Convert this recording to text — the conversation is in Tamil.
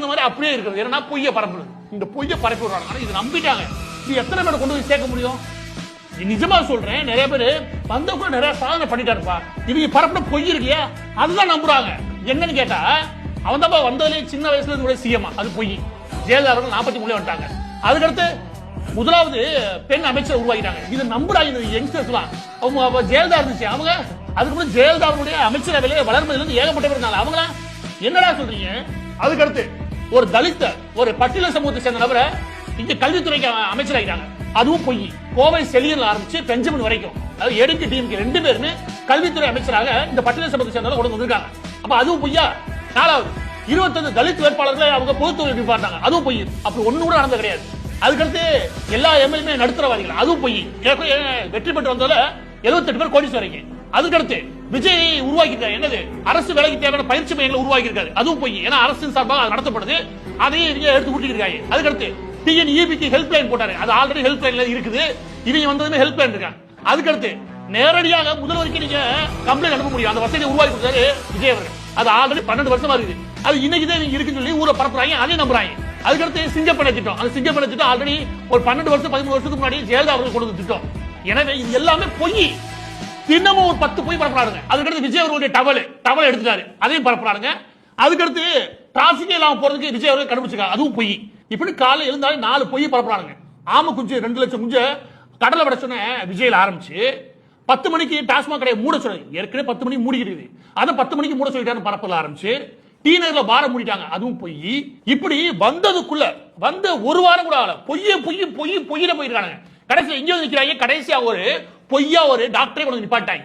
சொன்ன மாதிரி அப்படியே இருக்குது. ஏன்னா பொய்யை பரப்புறது, இந்த பொய்யை பரப்பி விடுறாங்க. ஆனா இது நம்பிட்டாங்க. இது எத்தனை பேரை கொண்டு போய் சேர்க்க முடியும்? நிஜமா சொல்றேன், நிறைய பேர் வந்தவங்க நிறைய சாதனை பண்ணிட்டாருப்பா. இவங்க பரப்புன பொய் இருக்கியா, அதுதான் நம்புறாங்க. என்னன்னு கேட்டா, அவன் தான் வந்ததுலேயே சின்ன வயசுல இருந்து சிஎம், அது பொய். ஜெயலலிதா அவர்கள் 43 வந்துட்டாங்க. அதுக்கடுத்து முதலாவது பெண் அமைச்சர் உருவாக்கிட்டாங்க. இது நம்புறாங்க யங்ஸ்டர்ஸ்லாம். அவங்க ஜெயலலிதா இருந்துச்சு, அவங்க அதுக்கப்புறம் ஜெயலலிதா அவருடைய அமைச்சரவையில வளர்மதில இருந்து ஏகப்பட்ட பேர் இருந்தாங்க. அவங்களா என்னடா சொல்றீங்க? அதுக்கடுத்து ஒரு தலித்த ஒரு பட்டியல சமூகத்தை சேர்ந்த நபரை இங்க கல்வித்துறைக்கு அமைச்சராகிட்டாங்க, அதுவும் பொய். கோவை செலியன் ஆரம்பிச்சு பெஞ்சமின் வரைக்கும், அதாவது எடுக்கு டீமுக்கு 2 பேருமே கல்வித்துறை அமைச்சராக இந்த பட்டியல சமூகத்தை சேர்ந்தவங்க கொண்டு வந்திருக்காங்க. அப்ப அதுவும் பொய்யா? நாலாவது 25 தலித் வேட்பாளர்களை அவங்க பொதுத்துறை நிப்பாட்டாங்க, அதுவும் பொய். அப்படி ஒண்ணு கூட நடந்தது கிடையாது. அதுக்கடுத்து எல்லா எம்எல்ஏ நடுத்தரவாதிகள், அதுவும் பொய். வெற்றி பெற்று வந்ததுல 78 பேர் கோடீஸ்வரங்க. அதுக்கடுத்து விஜய் உருவாக்கிட்டார், என்னது அரசு வேலைக்கு தேவையான பயிற்சி மையங்களை உருவாக்கி இருக்காரு, அதுவும் பொய். ஏன்னா அரசின் சார்பாக நடத்தப்படுது, அதையும் இங்க எடுத்து கூட்டிருக்காங்க. அதுக்கடுத்து டிஎன்இபிக்கு ஹெல்ப் லைன் போட்டாரு, அது ஆல்ரெடி ஹெல்ப் லைன்ல இருக்குது, இவங்க வந்ததுமே ஹெல்ப் லைன் இருக்காங்க. அதுக்கடுத்து நேரடியாக முதல்வருக்கு நீங்க கம்ப்ளைண்ட் அனுப்ப முடியும், அந்த வசதியை உருவாக்கி கொடுத்தாரு விஜய் அவர்கள். அது ஆல்ரெடி 12 வருஷமா இருக்குது, அது இன்னைக்கு தான் இருக்குன்னு சொல்லி ஊரை பரப்புறாங்க, அதே நம்புறாங்க. அதுக்கடுத்து சிங்கப்பண்ண திட்டம், அந்த சிங்கப்பண்ண திட்டம் ஆல்ரெடி ஒரு 12 வருஷம் 13 வருஷத்துக்கு முன்னாடி ஜெயலலிதா அவர்கள் கொண்டு வந்த திட்டம். எனவே இது எல்லாமே பொய். தினமும் ஒரு 10 பொய் பரப்புறாங்க. அதுக்கடுத்து விஜய் அவர்களுடைய டவல் எடுத்துட்டாரு, அதையும் பரப்புறாங்க. அதுக்கடுத்து டிராபிக் இல்லாம போறதுக்கு விஜய் அவர்கள் கண்டுபிடிச்சிருக்காங்க, அதுவும் பொய். இப்படி காலை எழுந்தாலும் 4 பொய் பரப்புறாங்க. ஆம குஞ்சு 2 லட்சம் குஞ்ச கடலை விட சொன்ன விஜயில ஆரம்பிச்சு 10 மணிக்கு டாஸ்மாக் கடையை மூட சொல்லி, ஏற்கனவே 10 மணிக்கு மூடிக்கிட்டு, அதை 10 மணிக்கு மூட சொல்லிட்டாரு பரப்பல ஆரம்பிச்சு டி நகர்ல பார மூடிட்டாங்க, அதுவும் பொய். இப்படி வந்ததுக்குள்ள வந்து ஒரு வாரம் கூட ஆகல, பொய்யில போயிருக்காங்க. கடைசியில் இங்க நிக்கிறாங்க, கடைசியா ஒரு பொய்யா ஒரு டாக்டரை கொண்டு நிப்பாட்டாங்க.